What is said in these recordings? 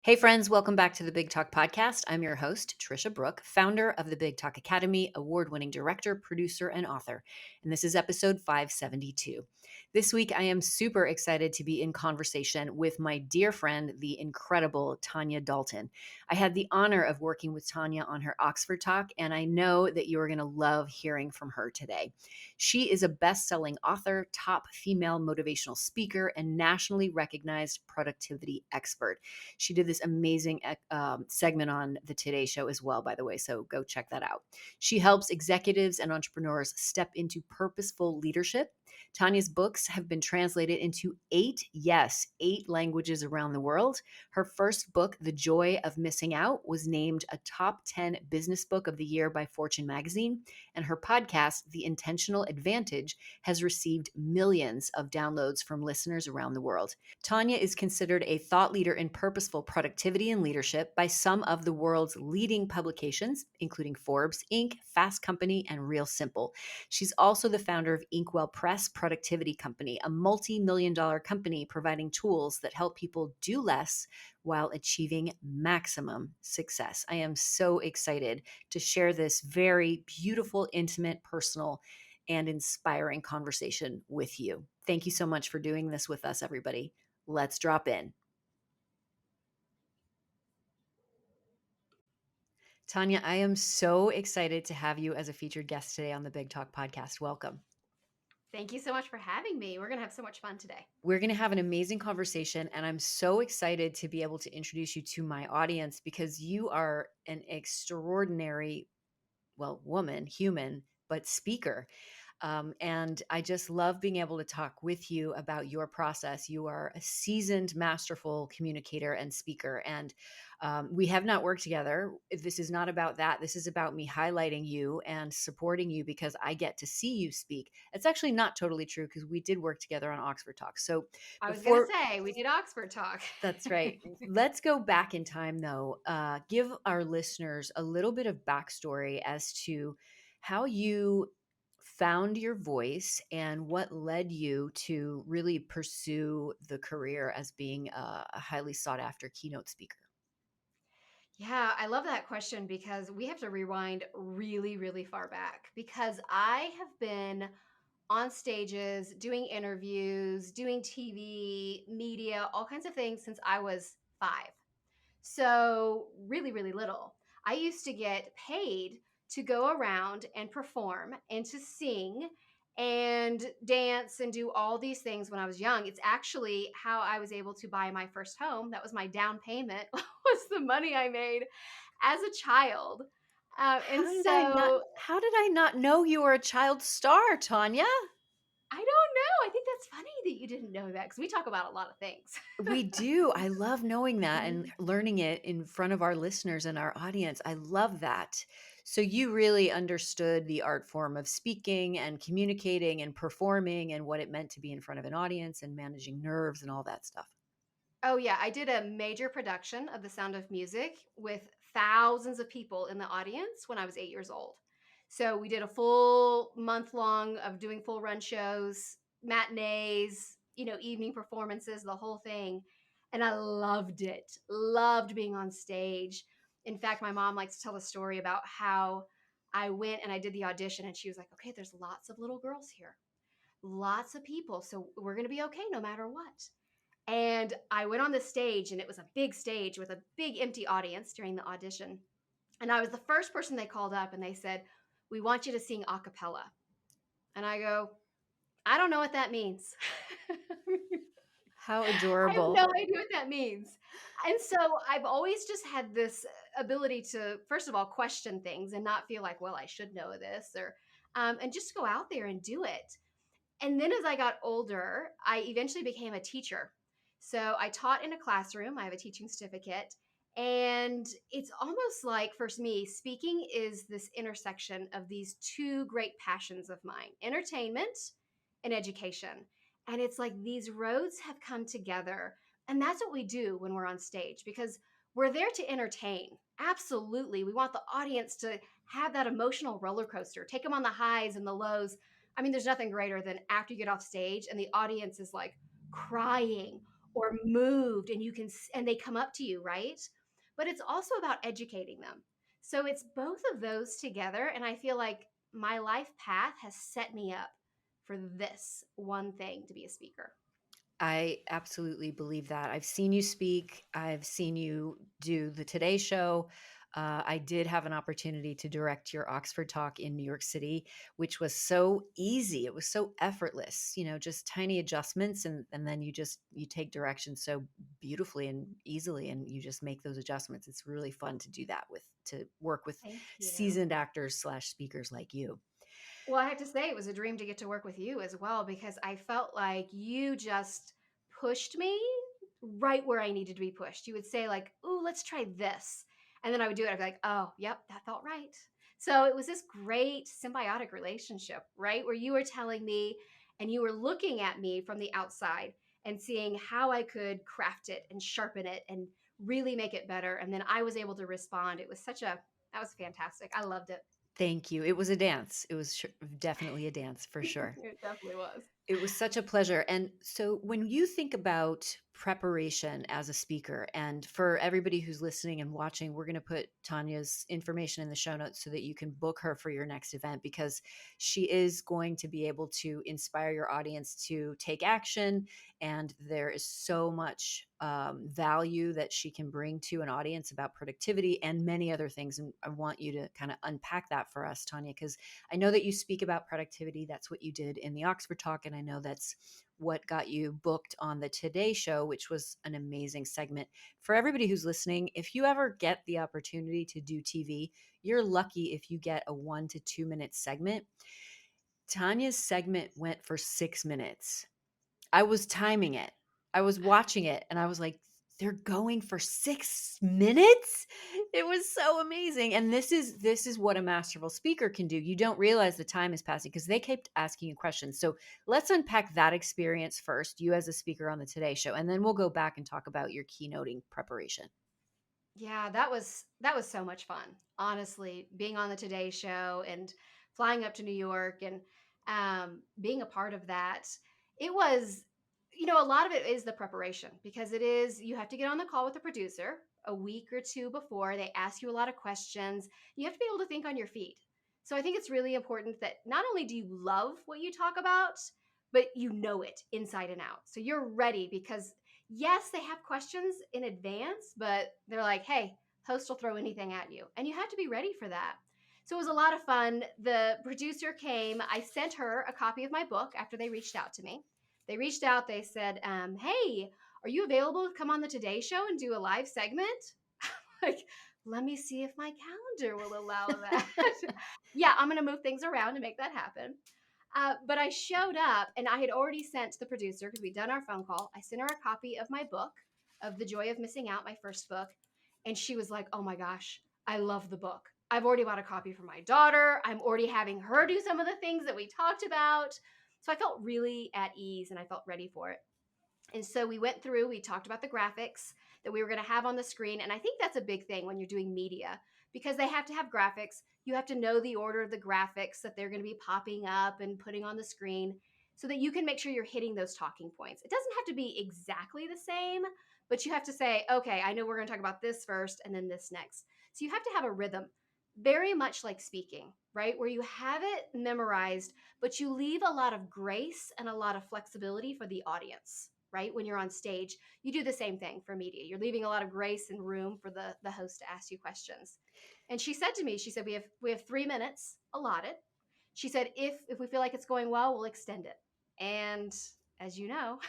Hey, friends, welcome back to the Big Talk Podcast. I'm your host, Tricia Brouk, founder of the Big Talk Academy, award winning director, producer, and author. And this is episode 572. This week, I am super excited to be in conversation with my dear friend, the incredible Tanya Dalton. I had the honor of working with Tanya on her Oxford Talk, and I know that you are going to love hearing from her today. She is a best selling author, top female motivational speaker, and nationally recognized productivity expert. She did this amazing segment on the Today Show as well, by the way, so go check that out. She helps executives and entrepreneurs step into purposeful leadership. Tanya's books have been translated into eight languages around the world. Her first book, The Joy of Missing Out, was named a top 10 business book of the year by Fortune magazine. And her podcast, The Intentional Advantage, has received millions of downloads from listeners around the world. Tanya is considered a thought leader in purposeful productivity and leadership by some of the world's leading publications, including Forbes, Inc., Fast Company, and Real Simple. She's also the founder of Inkwell Press Productivity Company, a multi-million-dollar company providing tools that help people do less while achieving maximum success. I am so excited to share this very beautiful, intimate, personal, and inspiring conversation with you. Thank you so much for doing this with us, everybody. Let's drop in. Tanya, I am so excited to have you as a featured guest today on the Big Talk Podcast. Welcome. Thank you so much for having me. We're going to have so much fun today. We're going to have an amazing conversation, and I'm so excited to be able to introduce you to my audience because you are an extraordinary, woman, human, but speaker. And I just love being able to talk with you about your process. You are a seasoned, masterful communicator and speaker. And we have not worked together. This is not about that. This is about me highlighting you and supporting you because I get to see you speak. It's actually not totally true because we did work together on Oxford Talk. So I was going to before, say, we did Oxford Talk. that's right. Let's go back in time, though. Give our listeners a little bit of backstory as to how you found your voice and what led you to really pursue the career as being a highly sought after keynote speaker. Yeah, I love that question because we have to rewind really, really far back because I have been on stages, doing interviews, doing TV, media, all kinds of things since I was 5. So, really, really little. I used to get paid to go around and perform and to sing and dance and do all these things when I was young. It's actually how I was able to buy my first home. That was my down payment, was the money I made as a child. And so How did I not know you were a child star, Tanya? I don't know. I think that's funny that you didn't know that because we talk about a lot of things. We do. I love knowing that and learning it in front of our listeners and our audience. I love that. So you really understood the art form of speaking and communicating and performing and what it meant to be in front of an audience and managing nerves and all that stuff. Oh, yeah. I did a major production of The Sound of Music with thousands of people in the audience when I was 8 years old. So we did a full month long of doing full run shows, matinees, evening performances, the whole thing. And I loved it, loved being on stage. In fact, my mom likes to tell a story about how I went and I did the audition, and she was like, okay, there's lots of little girls here, lots of people. So we're going to be okay no matter what. And I went on the stage, and it was a big stage with a big empty audience during the audition. And I was the first person they called up, and they said, we want you to sing a cappella. And I go, I don't know what that means. How I have adorable. no idea what that means. And so I've always just had this ability to, first of all, question things and not feel like, well, I should know this, or, and just go out there and do it. And then as I got older, I eventually became a teacher. So I taught in a classroom. I have a teaching certificate. And it's almost like, for me, speaking is this intersection of these two great passions of mine: entertainment and education. And it's like these roads have come together. And that's what we do when we're on stage because we're there to entertain. Absolutely. We want the audience to have that emotional roller coaster, take them on the highs and the lows. I mean, there's nothing greater than after you get off stage and the audience is like crying or moved, and and they come up to you, right? But it's also about educating them. So it's both of those together. And I feel like my life path has set me up for this one thing, to be a speaker. I absolutely believe that. I've seen you speak. I've seen you do the Today Show. I did have an opportunity to direct your Oxford talk in New York City, which was so easy. It was so effortless, just tiny adjustments, and then you take direction so beautifully and easily, and you just make those adjustments. It's really fun to do that to work with Thank you. seasoned actors slash speakers like you. Well, I have to say it was a dream to get to work with you as well because I felt like you just pushed me right where I needed to be pushed. You would say like, "Ooh, let's try this." And then I would do it. I'd be like, "Oh, yep, that felt right." So it was this great symbiotic relationship, right? Where you were telling me and you were looking at me from the outside and seeing how I could craft it and sharpen it and really make it better. And then I was able to respond. That was fantastic. I loved it. Thank you. It was a dance. It was definitely a dance for sure. It definitely was. It was such a pleasure. And so, when you think about preparation as a speaker, and for everybody who's listening and watching, we're going to put Tanya's information in the show notes so that you can book her for your next event, because she is going to be able to inspire your audience to take action. And there is so much value that she can bring to an audience about productivity and many other things. And I want you to kind of unpack that for us, Tanya, because I know that you speak about productivity. That's what you did in the Oxford talk. And I know that's what got you booked on the Today Show, which was an amazing segment. For everybody who's listening, if you ever get the opportunity to do TV, you're lucky if you get a 1 to 2 minute segment. Tanya's segment went for 6 minutes. I was timing it. I was watching it and I was like, they're going for 6 minutes. It was so amazing. And this is what a masterful speaker can do. You don't realize the time is passing because they kept asking you questions. So let's unpack that experience first, you as a speaker on the Today Show, and then we'll go back and talk about your keynoting preparation. Yeah, that was so much fun. Honestly, being on the Today Show and flying up to New York and being a part of that, it was, a lot of it is the preparation because it is you have to get on the call with the producer a week or two before. They ask you a lot of questions. You have to be able to think on your feet. So I think it's really important that not only do you love what you talk about, but you know it inside and out. So you're ready because yes, they have questions in advance, but they're like, hey, host will throw anything at you. And you have to be ready for that. So it was a lot of fun. The producer came. I sent her a copy of my book after they reached out to me. They reached out. They said, hey, are you available to come on the Today Show and do a live segment? Like, let me see if my calendar will allow that. Yeah, I'm going to move things around to make that happen. But I showed up and I had already sent the producer because we'd done our phone call. I sent her a copy of my book, of The Joy of Missing Out, my first book. And she was like, oh my gosh, I love the book. I've already bought a copy for my daughter. I'm already having her do some of the things that we talked about. So I felt really at ease and I felt ready for it. And so we went through, we talked about the graphics that we were going to have on the screen. And I think that's a big thing when you're doing media because they have to have graphics. You have to know the order of the graphics that they're going to be popping up and putting on the screen so that you can make sure you're hitting those talking points. It doesn't have to be exactly the same, but you have to say, okay, I know we're going to talk about this first and then this next. So you have to have a rhythm, very much like speaking, right? Where you have it memorized, but you leave a lot of grace and a lot of flexibility for the audience, right? When you're on stage, you do the same thing for media. You're leaving a lot of grace and room for the host to ask you questions. And she said to me, she said, we have 3 minutes allotted. She said, if we feel like it's going well, we'll extend it. And as you know,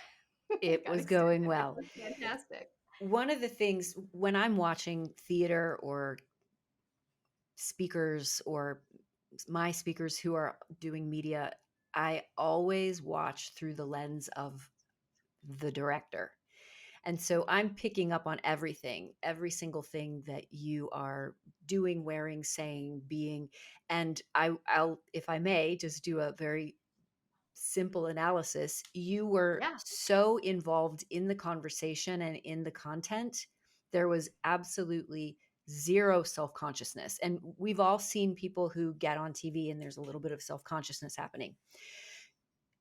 it It got was extended. going It well. was fantastic. One of the things when I'm watching theater or speakers or my speakers who are doing media, I always watch through the lens of the director. And so I'm picking up on everything, every single thing that you are doing, wearing, saying, being. And I'll, if I may, just do a very simple analysis. You were Yeah. so involved in the conversation and in the content. There was absolutely zero self consciousness. And we've all seen people who get on TV and there's a little bit of self consciousness happening.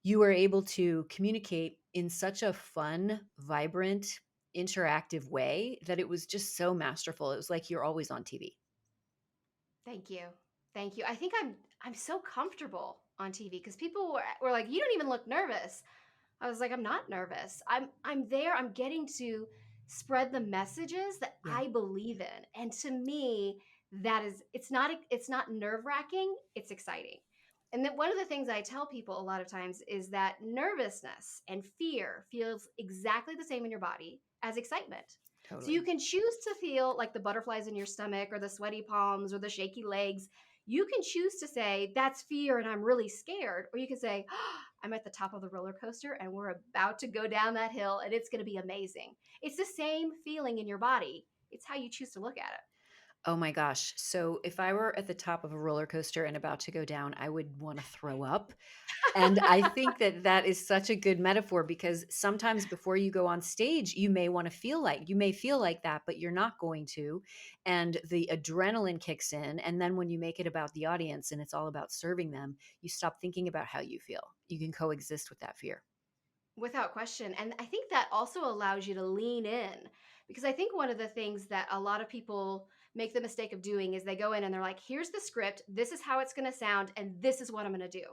You were able to communicate in such a fun, vibrant, interactive way that it was just so masterful. It was like you're always on TV. Thank you. Thank you. I think I'm so comfortable on TV because people were like, "You don't even look nervous." I was like, "I'm not nervous. I'm there. I'm getting to spread the messages that Yeah, I believe in." And to me, that is it's not nerve-wracking, it's exciting. And then one of the things I tell people a lot of times is that nervousness and fear feels exactly the same in your body as excitement. So you totally. can choose to feel like the butterflies in your stomach or the sweaty palms or the shaky legs. You can choose to say, that's fear and I'm really scared. Or you can say, I'm at the top of the roller coaster and we're about to go down that hill and it's going to be amazing. It's the same feeling in your body. It's how you choose to look at it. Oh my gosh. So if I were at the top of a roller coaster and about to go down, I would want to throw up. And I think that that is such a good metaphor because sometimes before you go on stage, you may feel like that, but you're not going to. And the adrenaline kicks in. And then when you make it about the audience and it's all about serving them, you stop thinking about how you feel. You can coexist with that fear. Without question. And I think that also allows you to lean in because I think one of the things that a lot of people make the mistake of doing is they go in and they're like, here's the script, this is how it's going to sound, and this is what I'm going to do.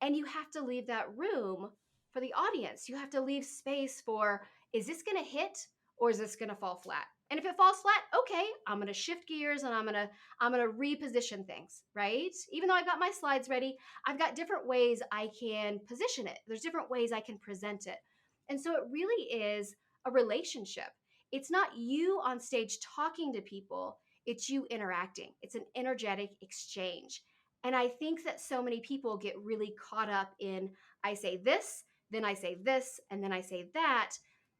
And you have to leave that room for the audience. You have to leave space for, is this going to hit or is this going to fall flat? And if it falls flat, okay, I'm going to shift gears and I'm going to reposition things, right? Even though I've got my slides ready, I've got different ways I can position it. There's different ways I can present it. And so it really is a relationship. It's not you on stage talking to people, it's you interacting. It's an energetic exchange. And I think that so many people get really caught up in I say this, then I say this, and then I say that,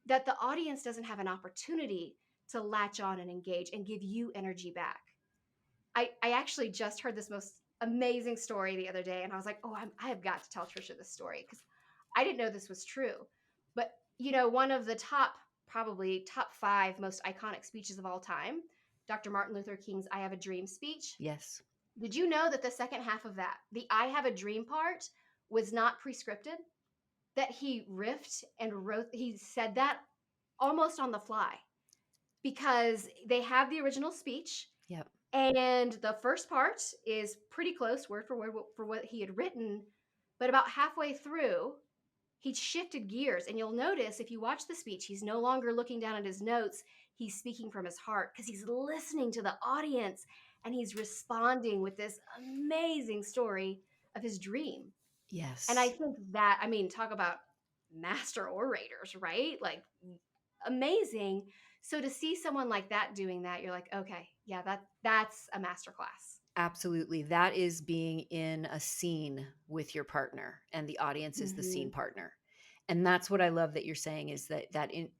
that the audience doesn't have an opportunity to latch on and engage and give you energy back. I actually just heard this most amazing story the other day, and I was like, oh, I have got to tell Tricia this story because I didn't know this was true. But, one of the probably top five most iconic speeches of all time, Dr. Martin Luther King's I Have a Dream speech. Yes. Did you know that the second half of that, the I have a dream part, was not pre-scripted? That he riffed and wrote, he said that almost on the fly because they have the original speech Yep. and the first part is pretty close word for word for what he had written. But about halfway through, he shifted gears. And you'll notice if you watch the speech, he's no longer looking down at his notes. He's speaking from his heart because he's listening to the audience and he's responding with this amazing story of his dream. And I Yes. think that, I mean, talk about master orators, right? Like amazing. So to see someone like that doing that, you're like, okay, yeah, that's a master class. Absolutely. That is being in a scene with your partner and the audience is the scene Hmm. partner. And that's what I love that you're saying is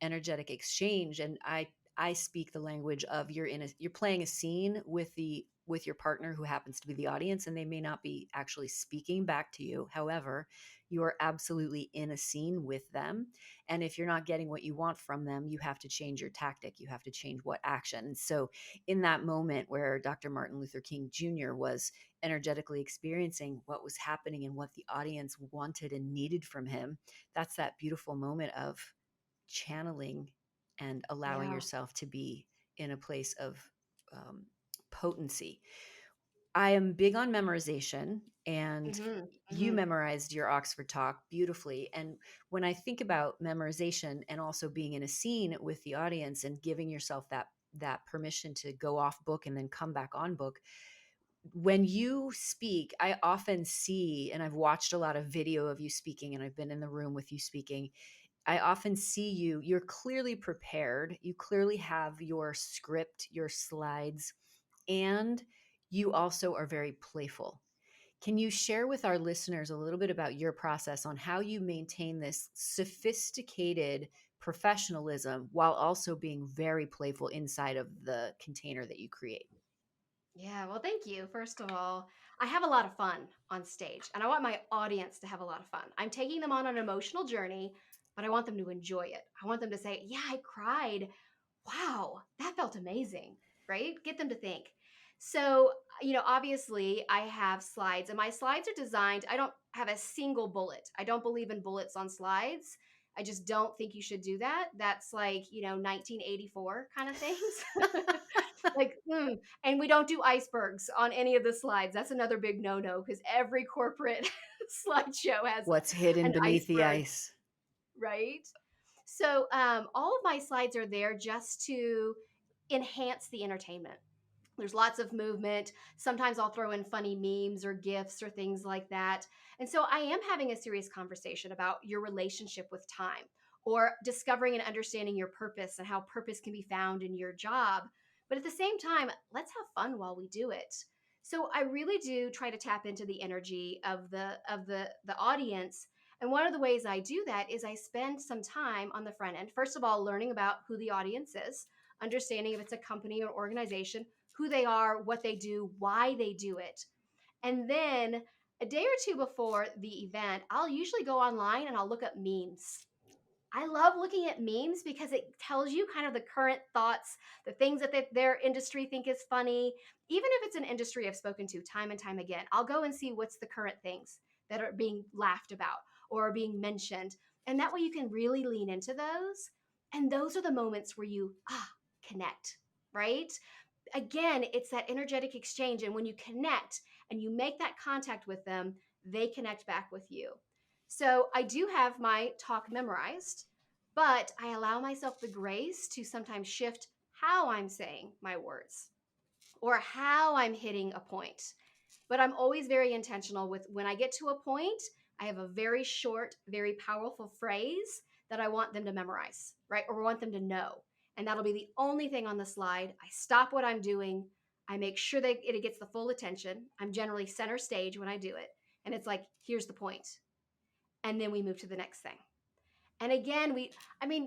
energetic exchange. And I speak the language of you're playing a scene with your partner who happens to be the audience and they may not be actually speaking back to you. However, you are absolutely in a scene with them. And if you're not getting what you want from them, you have to change your tactic. You have to change what action. And so in that moment where Dr. Martin Luther King Jr. was energetically experiencing what was happening and what the audience wanted and needed from him, that's that beautiful moment of channeling and allowing Yeah. yourself to be in a place of um, potency. I am big on memorization, and Hmm. you Hmm. memorized your Oxford talk beautifully. And when I think about memorization and also being in a scene with the audience and giving yourself that permission to go off book and then come back on book, when you speak, I often see, and I've watched a lot of video of you speaking, and I've been in the room with you speaking. I often see you're clearly prepared. You clearly have your script, your slides, and you also are very playful. Can you share with our listeners a little bit about your process on how you maintain this sophisticated professionalism while also being very playful inside of the container that you create? Yeah, well, thank you. First of all, I have a lot of fun on stage, and I want my audience to have a lot of fun. I'm taking them on an emotional journey, but I want them to enjoy it. I want them to say, yeah, I cried. Wow, that felt amazing, right? Get them to think. So, obviously, I have slides, and my slides are designed, I don't have a single bullet. I don't believe in bullets on slides. I just don't think you should do that. That's like, 1984 kind of things. Like, and we don't do icebergs on any of the slides. That's another big no-no because every corporate slideshow has What's hidden an beneath the iceberg, ice? right? So, all of my slides are there just to enhance the entertainment. There's lots of movement. Sometimes I'll throw in funny memes or gifs or things like that. And so I am having a serious conversation about your relationship with time or discovering and understanding your purpose and how purpose can be found in your job. But at the same time, let's have fun while we do it. So I really do try to tap into the energy of the audience. And one of the ways I do that is I spend some time on the front end. First of all, learning about who the audience is, understanding if it's a company or organization, who they are, what they do, why they do it. And then a day or two before the event, I'll usually go online and I'll look up memes. I love looking at memes because it tells you kind of the current thoughts, the things that their industry think is funny. Even if it's an industry I've spoken to time and time again, I'll go and see what's the current things that are being laughed about or are being mentioned. And that way you can really lean into those. And those are the moments where you connect, right? Again, it's that energetic exchange. And when you connect and you make that contact with them, they connect back with you. So I do have my talk memorized, but I allow myself the grace to sometimes shift how I'm saying my words or how I'm hitting a point. But I'm always very intentional with when I get to a point, I have a very short, very powerful phrase that I want them to memorize, right? Or want them to know. And that'll be the only thing on the slide. I stop what I'm doing. I make sure that it gets the full attention. I'm generally center stage when I do it. And it's like, here's the point. And then we move to the next thing. And again,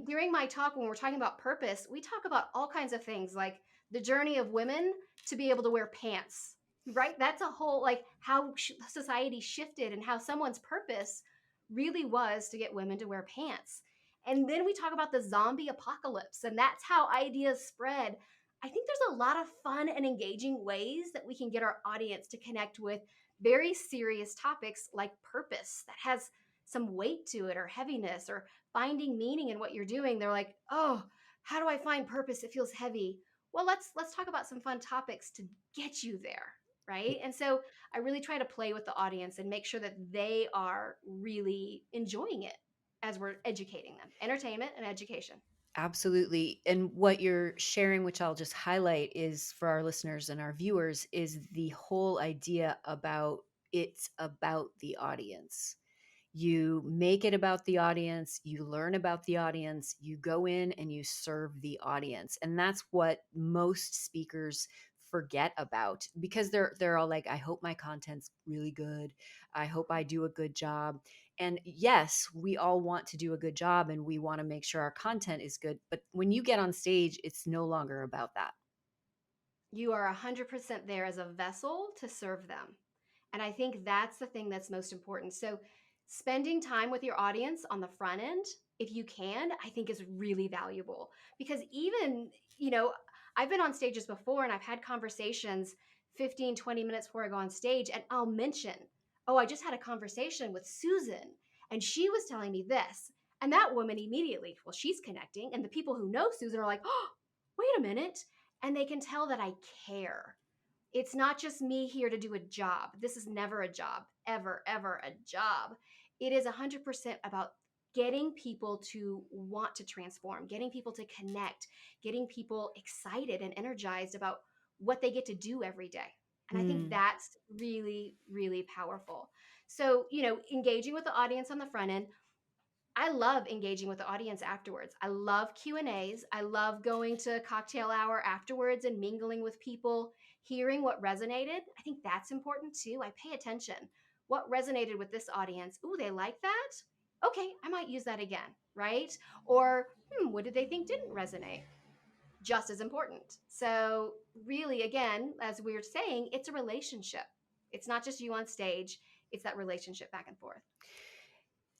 during my talk, when we're talking about purpose, we talk about all kinds of things like the journey of women to be able to wear pants, right? That's a whole, like how society shifted and how someone's purpose really was to get women to wear pants. And then we talk about the zombie apocalypse, and that's how ideas spread. I think there's a lot of fun and engaging ways that we can get our audience to connect with very serious topics like purpose that has some weight to it or heaviness or finding meaning in what you're doing. They're like, oh, how do I find purpose? It feels heavy. Well, let's talk about some fun topics to get you there, right? And so I really try to play with the audience and make sure that they are really enjoying it as we're educating them. Entertainment and education. Absolutely. And what you're sharing, which I'll just highlight, is for our listeners and our viewers, is the whole idea about it's about the audience. You make it about the audience, you learn about the audience, you go in and you serve the audience. And that's what most speakers forget about because they're all like, I hope my content's really good. I hope I do a good job. And yes, we all want to do a good job and we want to make sure our content is good. But when you get on stage, it's no longer about that. You are 100% there as a vessel to serve them. And I think that's the thing that's most important. So, spending time with your audience on the front end, if you can, I think is really valuable because even, you know, I've been on stages before and I've had conversations 15, 20 minutes before I go on stage, and I'll mention, oh, I just had a conversation with Susan and she was telling me this. And that woman immediately, well, she's connecting. And the people who know Susan are like, oh, wait a minute. And they can tell that I care. It's not just me here to do a job. This is never a job, ever, ever a job. It is 100% about getting people to want to transform, getting people to connect, getting people excited and energized about what they get to do every day. And I think Hmm. that's really, really powerful. So, engaging with the audience on the front end, I love engaging with the audience afterwards. I love Q&As. I love going to cocktail hour afterwards and mingling with people, hearing what resonated. I think that's important too. I pay attention. What resonated with this audience? Ooh, they like that? Okay, I might use that again, right? Or, what did they think didn't resonate? Just as important. So, really, again, as we were saying, it's a relationship. It's not just you on stage, it's that relationship back and forth.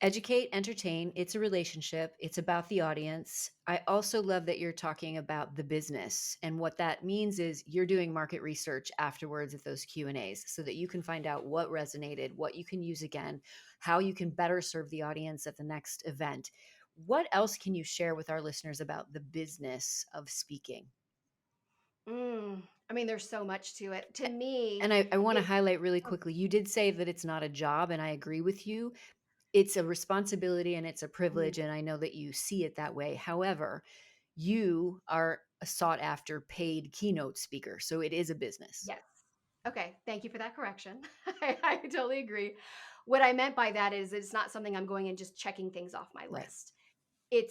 Educate, entertain. It's a relationship. It's about the audience. I also love that you're talking about the business. And what that means is you're doing market research afterwards at those Q&As so that you can find out what resonated, what you can use again, how you can better serve the audience at the next event. What else can you share with our listeners about the business of speaking? I mean, there's so much to it. To me, And I want to it highlight really oh, quickly, you did say that it's not a job, and I agree with you. It's a responsibility and it's a mm, privilege, and I know that you see it that way. However, you are a sought after paid keynote speaker, so it is a business. yes. Okay, thank you for that correction. I totally agree. What I meant by that is it's not something I'm going and just checking things off my Right. list. It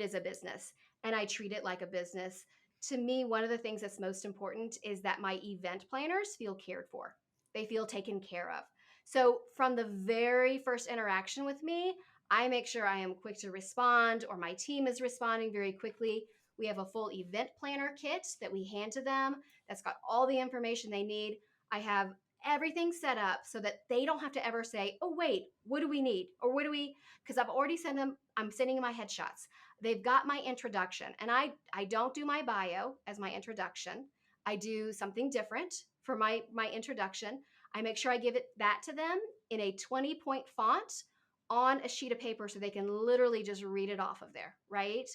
is a business, and I treat it like a business. To me, one of the things that's most important is that my event planners feel cared for. They feel taken care of. So from the very first interaction with me, I make sure I am quick to respond, or my team is responding very quickly. We have a full event planner kit that we hand to them that's got all the information they need. I have everything set up so that they don't have to ever say, oh, wait, what do we need? Or what do we, because I've already sent them, I'm sending them my headshots. They've got my introduction, and I don't do my bio as my introduction. I do something different for my introduction. I make sure I give it that to them in a 20-point font on a sheet of paper so they can literally just read it off of there, right?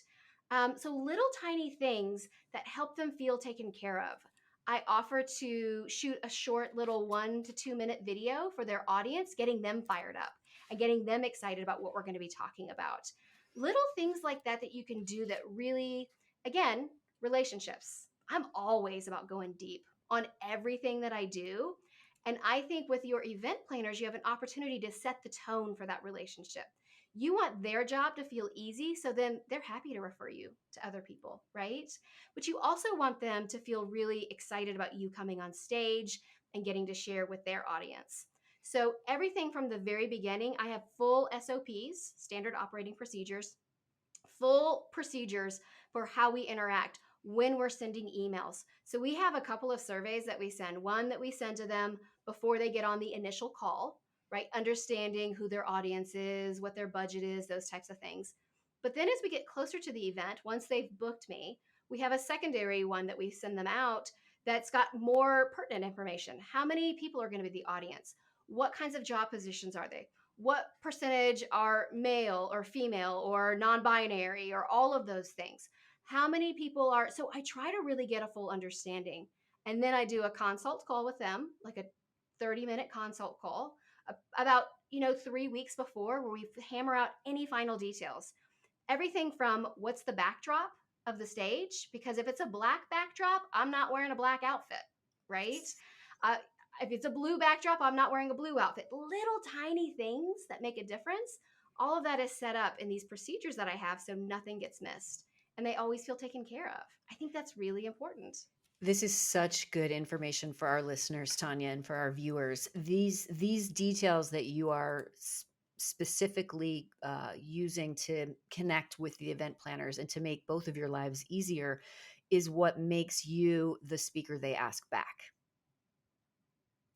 So little tiny things that help them feel taken care of. I offer to shoot a short little 1 to 2 minute video for their audience, getting them fired up and getting them excited about what we're going to be talking about. Little things like that that you can do that really, again, relationships. I'm always about going deep on everything that I do. And I think with your event planners, you have an opportunity to set the tone for that relationship. You want their job to feel easy, so then they're happy to refer you to other people, right? But you also want them to feel really excited about you coming on stage and getting to share with their audience. So, everything from the very beginning, I have full SOPs, standard operating procedures, full procedures for how we interact when we're sending emails. So we have a couple of surveys that we send. One that we send to them before they get on the initial call, right? Understanding who their audience is, what their budget is, those types of things. But then as we get closer to the event, once they've booked me, we have a secondary one that we send them out that's got more pertinent information. How many people are going to be the audience? What kinds of job positions are they? What percentage are male or female or non-binary or all of those things? How many people are, so I try to really get a full understanding, and then I do a consult call with them, like a 30-minute consult call about 3 weeks before, where we hammer out any final details. Everything from what's the backdrop of the stage, because if it's a black backdrop, I'm not wearing a black outfit, right? uh, if it's a blue backdrop, I'm not wearing a blue outfit. Little tiny things that make a difference. All of that is set up in these procedures that I have so nothing gets missed and they always feel taken care of. I think that's really important. This is such good information for our listeners, Tanya, and for our viewers. These details that you are specifically using to connect with the event planners and to make both of your lives easier is what makes you the speaker they ask back.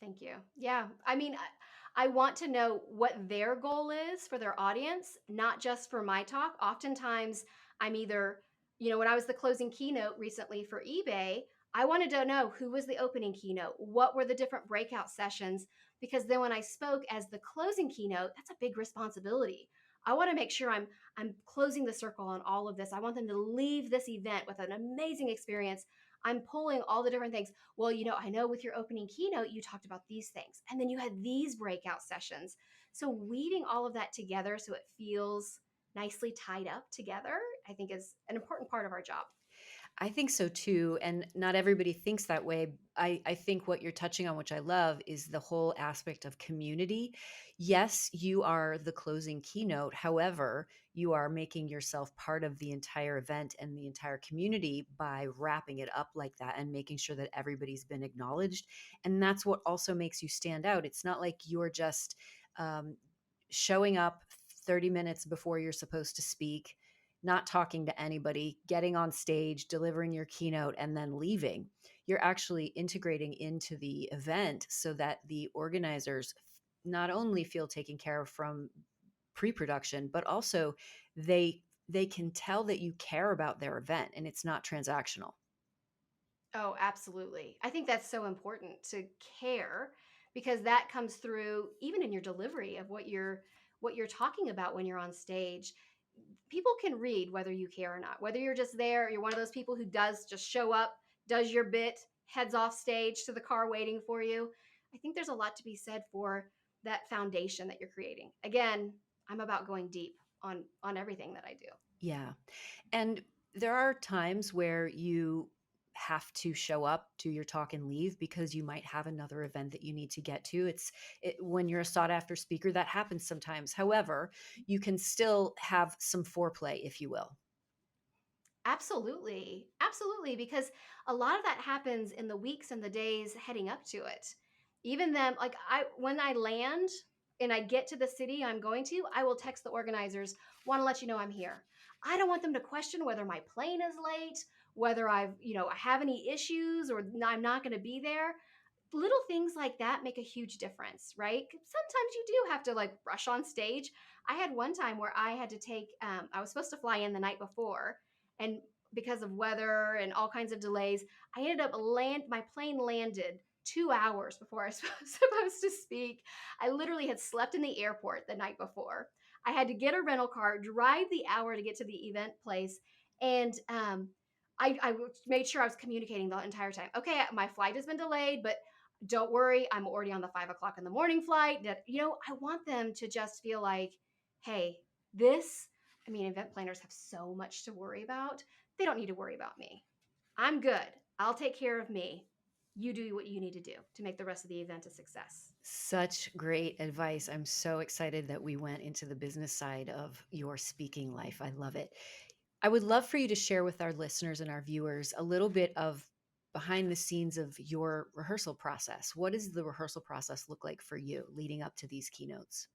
Thank you. Yeah. I mean, I want to know what their goal is for their audience, not just for my talk. Oftentimes, I'm either, when I was the closing keynote recently for eBay, I wanted to know who was the opening keynote, what were the different breakout sessions, because then when I spoke as the closing keynote, that's a big responsibility. I want to make sure I'm closing the circle on all of this. I want them to leave this event with an amazing experience. I'm pulling all the different things. Well, I know with your opening keynote, you talked about these things, and then you had these breakout sessions. So, weaving all of that together so it feels nicely tied up together, I think is an important part of our job. I think so too. And not everybody thinks that way. I think what you're touching on, which I love, is the whole aspect of community. Yes, you are the closing keynote. However, you are making yourself part of the entire event and the entire community by wrapping it up like that and making sure that everybody's been acknowledged. And that's what also makes you stand out. It's not like you're just um, showing up 30 minutes before you're supposed to speak, not talking to anybody, getting on stage, delivering your keynote, and then leaving. You're actually integrating into the event so that the organizers not only feel taken care of from pre-production, but also they can tell that you care about their event and it's not transactional. Oh, absolutely. I think that's so important to care, because that comes through even in your delivery of what you're talking about when you're on stage. people can read whether you care or not, whether you're just there, you're one of those people who does just show up, does your bit, heads off stage to the car waiting for you. I think there's a lot to be said for that foundation that you're creating. Again, I'm about going deep on everything that I do. Yeah. And there are times where you have to show up, do your talk and leave because you might have another event that you need to get to. When you're a sought after speaker, that happens sometimes. However, you can still have some foreplay, if you will. Absolutely. Absolutely. Because a lot of that happens in the weeks and the days heading up to it. Even then, like when I land and I get to the city I'm going to, I will text the organizers, want to let you know I'm here. I don't want them to question whether my plane is late, whether I have any issues or I'm not going to be there. Little things like that make a huge difference, right? Sometimes you do have to like rush on stage. I had one time where I had to I was supposed to fly in the night before, and because of weather and all kinds of delays, I ended up my plane landed 2 hours before I was supposed to speak. I literally had slept in the airport the night before. I had to get a rental car, drive the hour to get to the event place, and I made sure I was communicating the entire time. Okay, my flight has been delayed, but don't worry, I'm already on the 5 o'clock in the morning flight. I want them to just feel like, hey, event planners have so much to worry about. They don't need to worry about me. I'm good. I'll take care of me. You do what you need to do to make the rest of the event a success. Such great advice. I'm so excited that we went into the business side of your speaking life. I love it. I would love for you to share with our listeners and our viewers a little bit of behind the scenes of your rehearsal process. What does the rehearsal process look like for you leading up to these keynotes?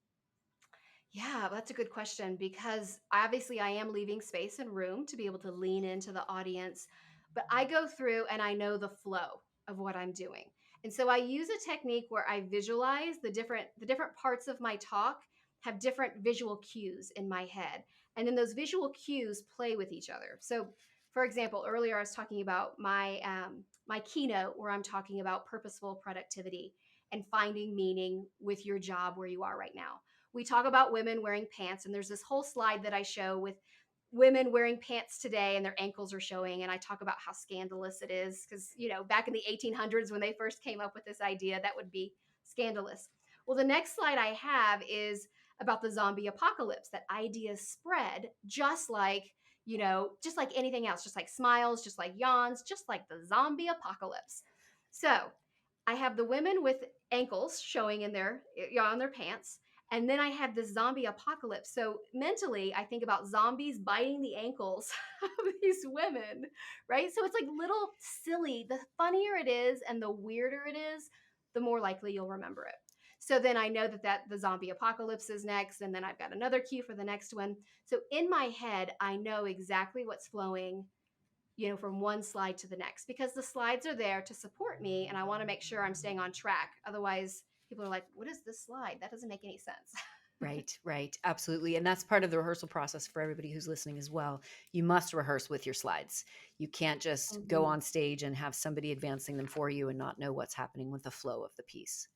Yeah, that's a good question because obviously I am leaving space and room to be able to lean into the audience, but I go through and I know the flow of what I'm doing. And so I use a technique where I visualize the different parts of my talk have different visual cues in my head. And then those visual cues play with each other. So for example, earlier I was talking about my keynote where I'm talking about purposeful productivity and finding meaning with your job where you are right now. We talk about women wearing pants, and there's this whole slide that I show with women wearing pants today and their ankles are showing, and I talk about how scandalous it is because back in the 1800s when they first came up with this idea, that would be scandalous. Well, the next slide I have is about the zombie apocalypse. That idea spread just like anything else, just like smiles, just like yawns, just like the zombie apocalypse. So I have the women with ankles showing on their pants, and then I have this zombie apocalypse. So mentally, I think about zombies biting the ankles of these women, right? So it's like little silly. The funnier it is and the weirder it is, the more likely you'll remember it. So then I know that the zombie apocalypse is next, and then I've got another cue for the next one. So in my head, I know exactly what's flowing, from one slide to the next because the slides are there to support me and I want to make sure I'm staying on track. Otherwise, people are like, what is this slide? That doesn't make any sense. Right, right. Absolutely. And that's part of the rehearsal process for everybody who's listening as well. You must rehearse with your slides. You can't just go Mhm. on stage and have somebody advancing them for you and not know what's happening with the flow of the piece.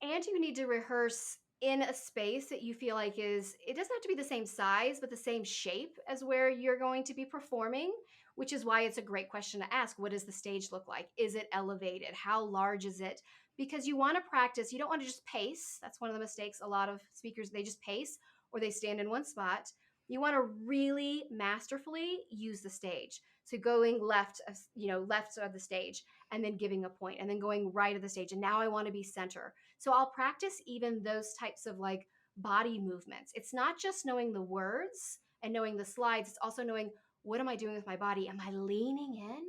And you need to rehearse in a space that you feel like it doesn't have to be the same size, but the same shape as where you're going to be performing, which is why it's a great question to ask. What does the stage look like? Is it elevated? How large is it? Because you want to practice, you don't want to just pace. That's one of the mistakes a lot of speakers, they just pace or they stand in one spot. You want to really masterfully use the stage. So going left of the stage and then giving a point and then going right of the stage. And now I want to be center. So I'll practice even those types of like body movements. It's not just knowing the words and knowing the slides, it's also knowing what am I doing with my body? Am I leaning in?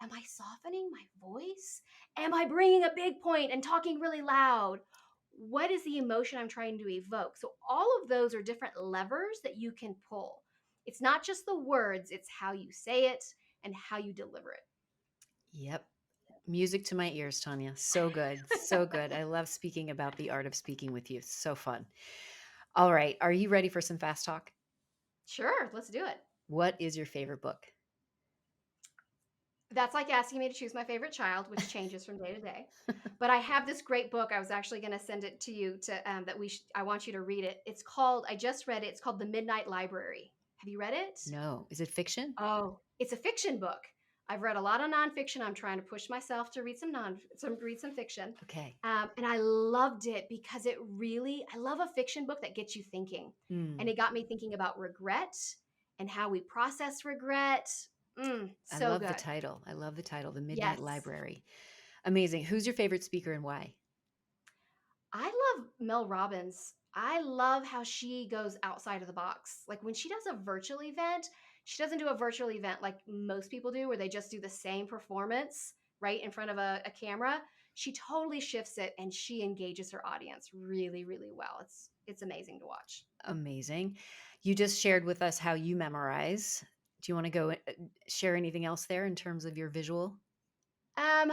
Am I softening my voice? Am I bringing a big point and talking really loud? What is the emotion I'm trying to evoke? So, all of those are different levers that you can pull. It's not just the words, it's how you say it and how you deliver it. Yep. Music to my ears, Tanya. So good. So good. I love speaking about the art of speaking with you. So fun. All right. Are you ready for some fast talk? Sure, let's do it. What is your favorite book? That's like asking me to choose my favorite child, which changes from day to day. But I have this great book. I was actually going to send it to you I want you to read it. I just read it. It's called The Midnight Library. Have you read it? No. Is it fiction? Oh, it's a fiction book. I've read a lot of nonfiction. I'm trying to push myself to read some fiction. Okay. And I loved it because I love a fiction book that gets you thinking. And Mm, it got me thinking about regret and how we process regret. I So love the good. title. I love the title, The Midnight Yes. Library. Amazing. Who's your favorite speaker and why? I love Mel Robbins. I love how she goes outside of the box. Like when she does a virtual event, she doesn't do a virtual event like most people do, where they just do the same performance right in front of a camera. She totally shifts it and she engages her audience really, really well. It's amazing to watch. Amazing. You just shared with us how you memorize. Do you want to go share anything else there in terms of your visual? Um,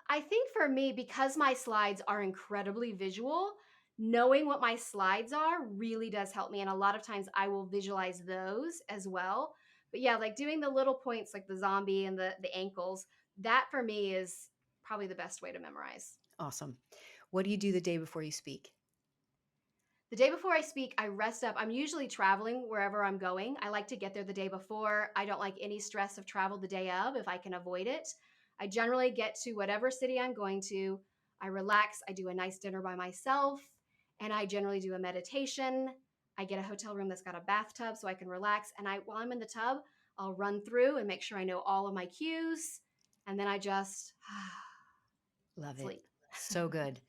I think for me, because my slides are incredibly visual, knowing what my slides are really does help me. And a lot of times I will visualize those as well. But yeah, like doing the little points like the zombie and the ankles, that for me is probably the best way to memorize. Awesome. What do you do the day before you speak? The day before I speak, I rest up. I'm usually traveling wherever I'm going. I like to get there the day before. I don't like any stress of travel the day of if I can avoid it. I generally get to whatever city I'm going to. I relax. I do a nice dinner by myself, and I generally do a meditation. I get a hotel room that's got a bathtub so I can relax. And while I'm in the tub, I'll run through and make sure I know all of my cues. And then I just Love it. sleep. So good.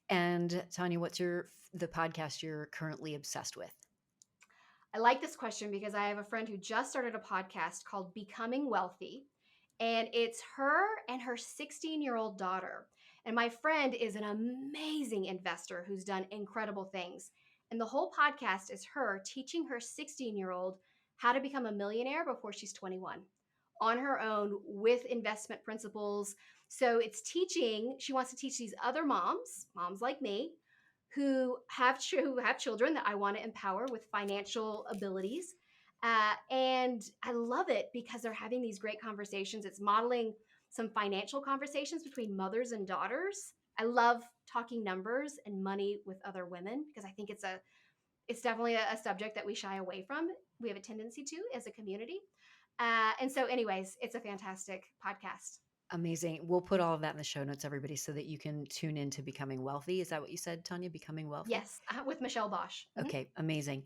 And Tanya, what's the podcast you're currently obsessed with? I like this question because I have a friend who just started a podcast called Becoming Wealthy, and it's her and her 16-year-old daughter. And my friend is an amazing investor who's done incredible things. And the whole podcast is her teaching her 16-year-old how to become a millionaire before she's 21 on her own with investment principles. So she wants to teach these other moms like me, who have children that I want to empower with financial abilities. And I love it because they're having these great conversations. It's modeling some financial conversations between mothers and daughters. I love talking numbers and money with other women because I think it's definitely a subject that we shy away from. We have a tendency to as a community. And so, anyways, it's a fantastic podcast. Amazing. We'll put all of that in the show notes, everybody, so that you can tune in to Becoming Wealthy. Is that what you said, Tanya? Becoming Wealthy? Yes, with Michelle Bosch. Okay, amazing.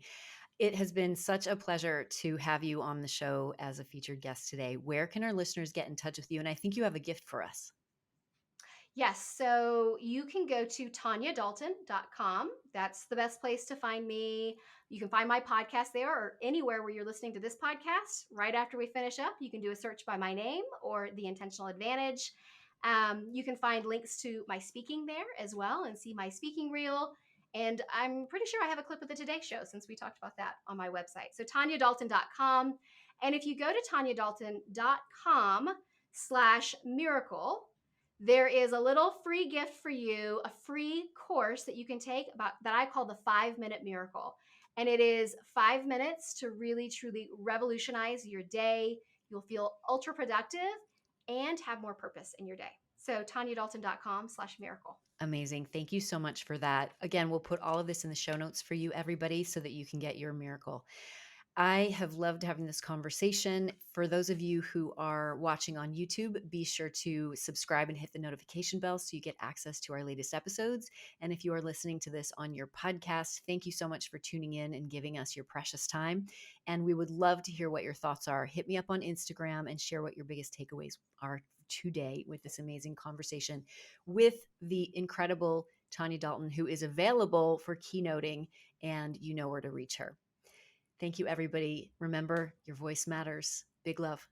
It has been such a pleasure to have you on the show as a featured guest today. Where can our listeners get in touch with you? And I think you have a gift for us. Yes, so you can go to tanyadalton.com. That's the best place to find me. You can find my podcast there or anywhere where you're listening to this podcast. Right after we finish up, you can do a search by my name or The Intentional Advantage. You can find links to my speaking there as well and see my speaking reel. And I'm pretty sure I have a clip of the Today Show since we talked about that on my website. So tanyadalton.com. And if you go to tanyadalton.com/miracle, there is a little free gift for you, a free course that you can take about that I call the 5-minute miracle. And it is 5 minutes to really truly revolutionize your day. You'll feel ultra productive and have more purpose in your day. So tanyadalton.com/miracle. Amazing. Thank you so much for that. Again, we'll put all of this in the show notes for you, everybody, so that you can get your miracle. I have loved having this conversation. For those of you who are watching on YouTube, be sure to subscribe and hit the notification bell so you get access to our latest episodes. And if you are listening to this on your podcast, thank you so much for tuning in and giving us your precious time. And we would love to hear what your thoughts are. Hit me up on Instagram and share what your biggest takeaways are today with this amazing conversation with the incredible Tanya Dalton, who is available for keynoting, and you know where to reach her. Thank you, everybody. Remember, your voice matters. Big love.